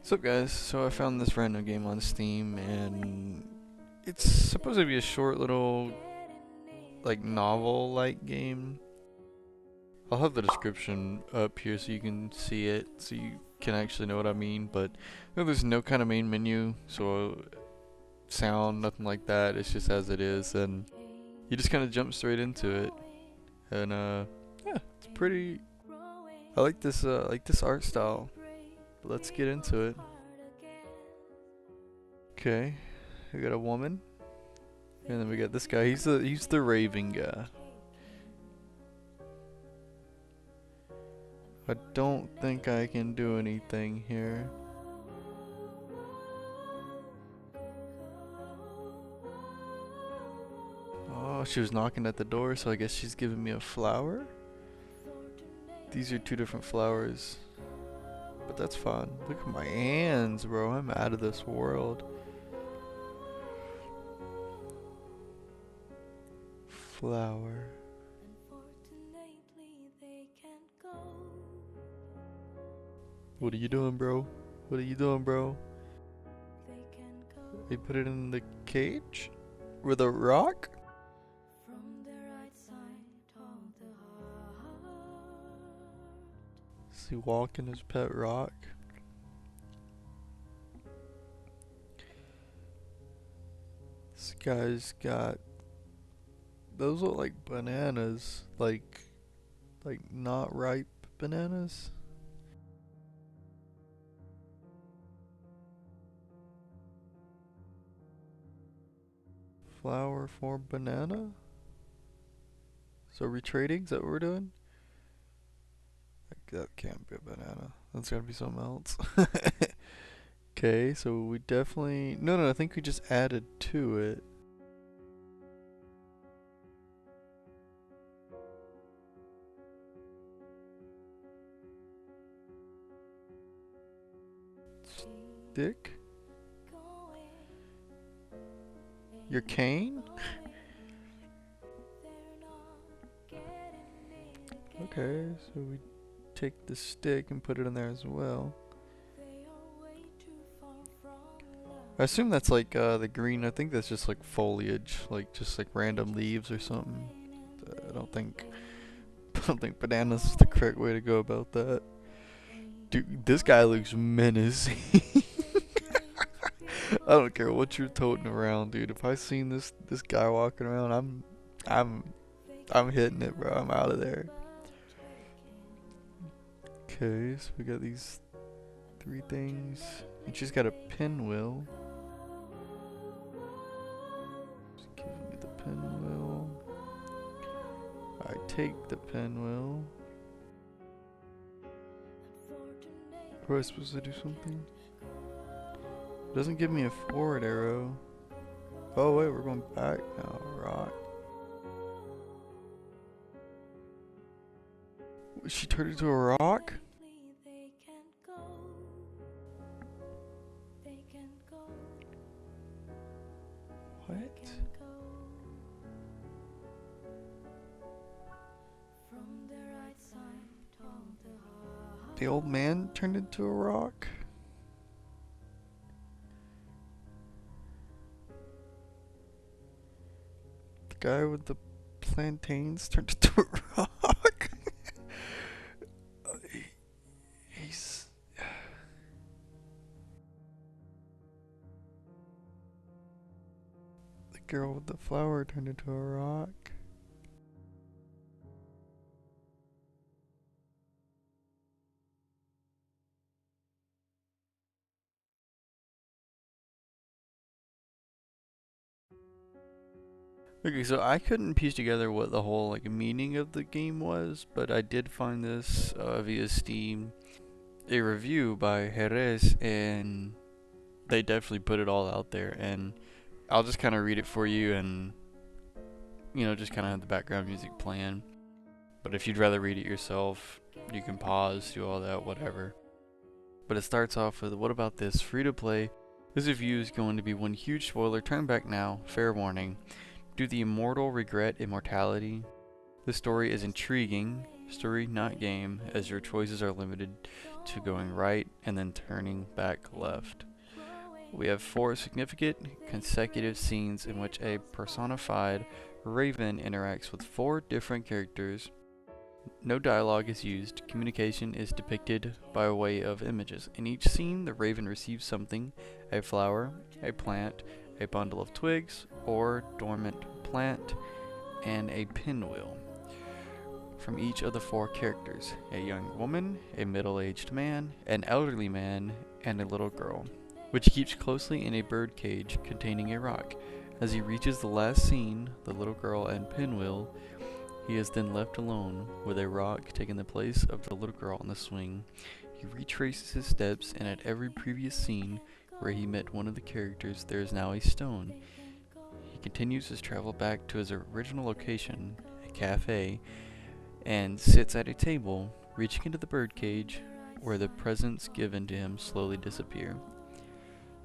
So guys, so I found this random game on Steam and it's supposed to be a short little like novel-like game. I'll have the description up here so you can see it, so you can actually know what I mean, but there's no kind of main menu, so sound, nothing like that, it's just as it is, and you just kind of jump straight into it, and yeah, it's pretty, I like this art style, but let's get into it. Okay, we got a woman. And then we got this guy. He's the Raven guy. I don't think I can do anything here. Oh, she was knocking at the door, so I guess she's giving me a flower? These are two different flowers. But that's fine. Look at my hands, bro. I'm out of this world. Flower. What are you doing, bro? What are you doing, bro? You put it in the cage? With a rock? Is he walking his pet rock? This guy's got... Those look like bananas. Like not ripe bananas. Flower for banana? So retrading? Is that what we're doing? That can't be a banana. That's gotta be something else. Okay, so we definitely... No, I think we just added to it. Stick? Your cane? Okay, so we take the stick and put it in there as well. I assume that's like the green. I think that's just like foliage, like just like random leaves or something. I don't think bananas is the correct way to go about that. Dude, this guy looks menacing. I don't care what you're toting around, dude. If I seen this guy walking around, I'm hitting it, bro. I'm out of there. Okay, so we got these three things, and she's got a pinwheel. Just give me the pinwheel. I take the pinwheel. Am I supposed to do something? It doesn't give me a forward arrow. Oh wait, we're going back now. Rock. She turned into a rock? What? The old man turned into a rock? The guy with the plantains turned into a rock? He's... The girl with the flower turned into a rock? Okay, so I couldn't piece together what the whole like meaning of the game was, but I did find this via Steam, a review by Jerez, and they definitely put it all out there. And I'll just kind of read it for you, and just kind of have the background music playing. But if you'd rather read it yourself, you can pause, do all that, whatever. But it starts off with, "What about this? Free to play. This review is going to be one huge spoiler. Turn back now. Fair warning. Do the immortal regret immortality? The story is intriguing. Story, not game, as your choices are limited to going right and then turning back left. We have 4 significant consecutive scenes in which a personified raven interacts with 4 different characters. No dialogue is used, communication is depicted by way of images. In each scene, the raven receives something: a flower, a plant, a bundle of twigs or dormant plant, and a pinwheel from each of the 4 characters: a young woman, a middle-aged man, an elderly man, and a little girl, which he keeps closely in a bird cage containing a rock. As he reaches the last scene, the little girl and pinwheel, he is then left alone, with a rock taking the place of the little girl on the swing. He retraces his steps, and at every previous scene where he met one of the characters, there is now a stone. He continues his travel back to his original location, a cafe, and sits at a table, reaching into the birdcage, where the presents given to him slowly disappear.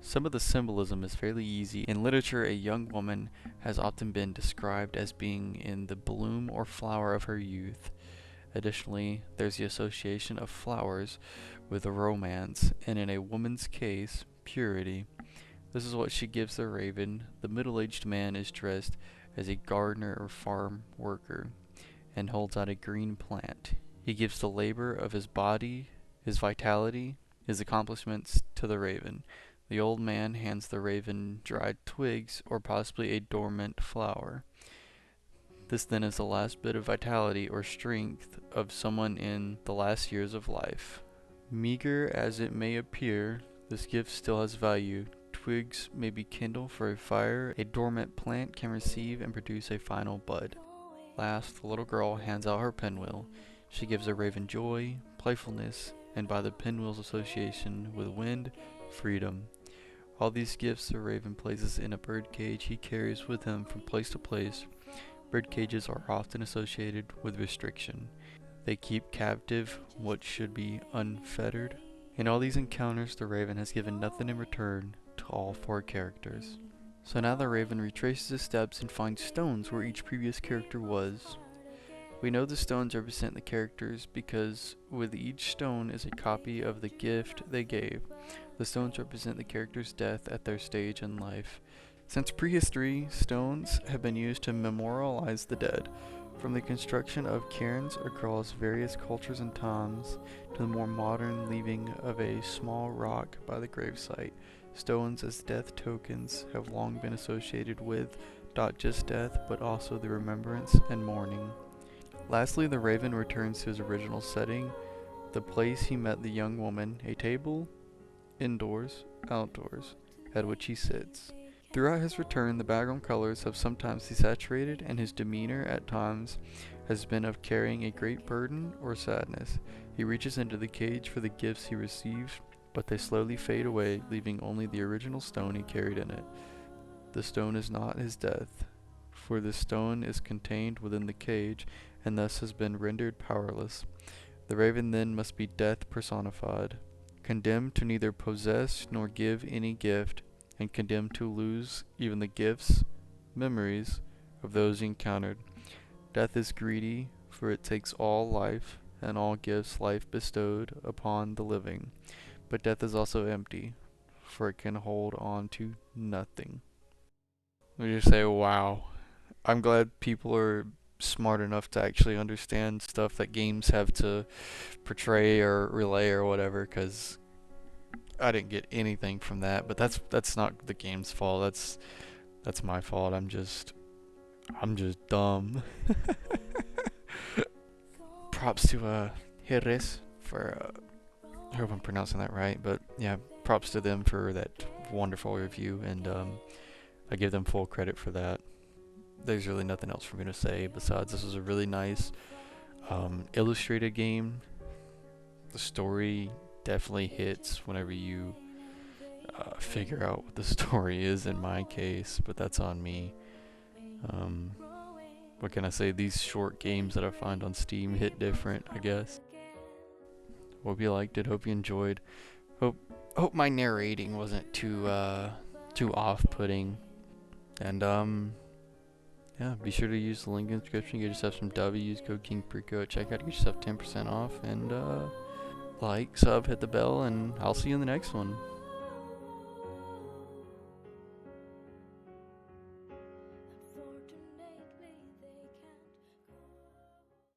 Some of the symbolism is fairly easy. In literature, a young woman has often been described as being in the bloom or flower of her youth. Additionally, there's the association of flowers with romance, and in a woman's case, purity. This is what she gives the raven. The middle-aged man is dressed as a gardener or farm worker and holds out a green plant. He gives the labor of his body, his vitality, his accomplishments to the raven. The old man hands the raven dried twigs or possibly a dormant flower. This then is the last bit of vitality or strength of someone in the last years of life. Meager as it may appear, this gift still has value. Twigs may be kindled for a fire. A dormant plant can receive and produce a final bud. Last, the little girl hands out her pinwheel. She gives the raven joy, playfulness, and by the pinwheel's association with wind, freedom. All these gifts the raven places in a birdcage he carries with him from place to place. Birdcages are often associated with restriction. They keep captive what should be unfettered. In all these encounters, the raven has given nothing in return to all 4 characters. So now the raven retraces his steps and finds stones where each previous character was. We know the stones represent the characters because with each stone is a copy of the gift they gave. The stones represent the character's death at their stage in life. Since prehistory, stones have been used to memorialize the dead. From the construction of cairns across various cultures and times to the more modern leaving of a small rock by the gravesite, stones as death tokens have long been associated with not just death but also the remembrance and mourning. Lastly, the raven returns to his original setting, the place he met the young woman, a table, indoors, outdoors, at which he sits. Throughout his return, the background colors have sometimes desaturated, and his demeanor at times has been of carrying a great burden or sadness. He reaches into the cage for the gifts he received, but they slowly fade away, leaving only the original stone he carried in it. The stone is not his death, for the stone is contained within the cage, and thus has been rendered powerless. The raven then must be death personified, condemned to neither possess nor give any gift, and condemned to lose even the gifts, memories of those he encountered. Death is greedy, for it takes all life, and all gifts life bestowed upon the living. But death is also empty, for it can hold on to nothing. We just say, wow. I'm glad people are smart enough to actually understand stuff that games have to portray or relay or whatever, because I didn't get anything from that. But that's not the game's fault. That's my fault. I'm just dumb. Props to Jerez for I hope I'm pronouncing that right, but yeah, props to them for that wonderful review, and I give them full credit for that. There's really nothing else for me to say besides this was a really nice illustrated game. The story definitely hits whenever you figure out what the story is in my case, but that's on me. What can I say? These short games that I find on Steam hit different, I guess. Hope you liked it. Hope you enjoyed. Hope my narrating wasn't too off-putting. And yeah, be sure to use the link in the description. Get yourself some W's. Code King Preco at checkout. Get yourself 10% off. And like, sub, hit the bell, and I'll see you in the next one.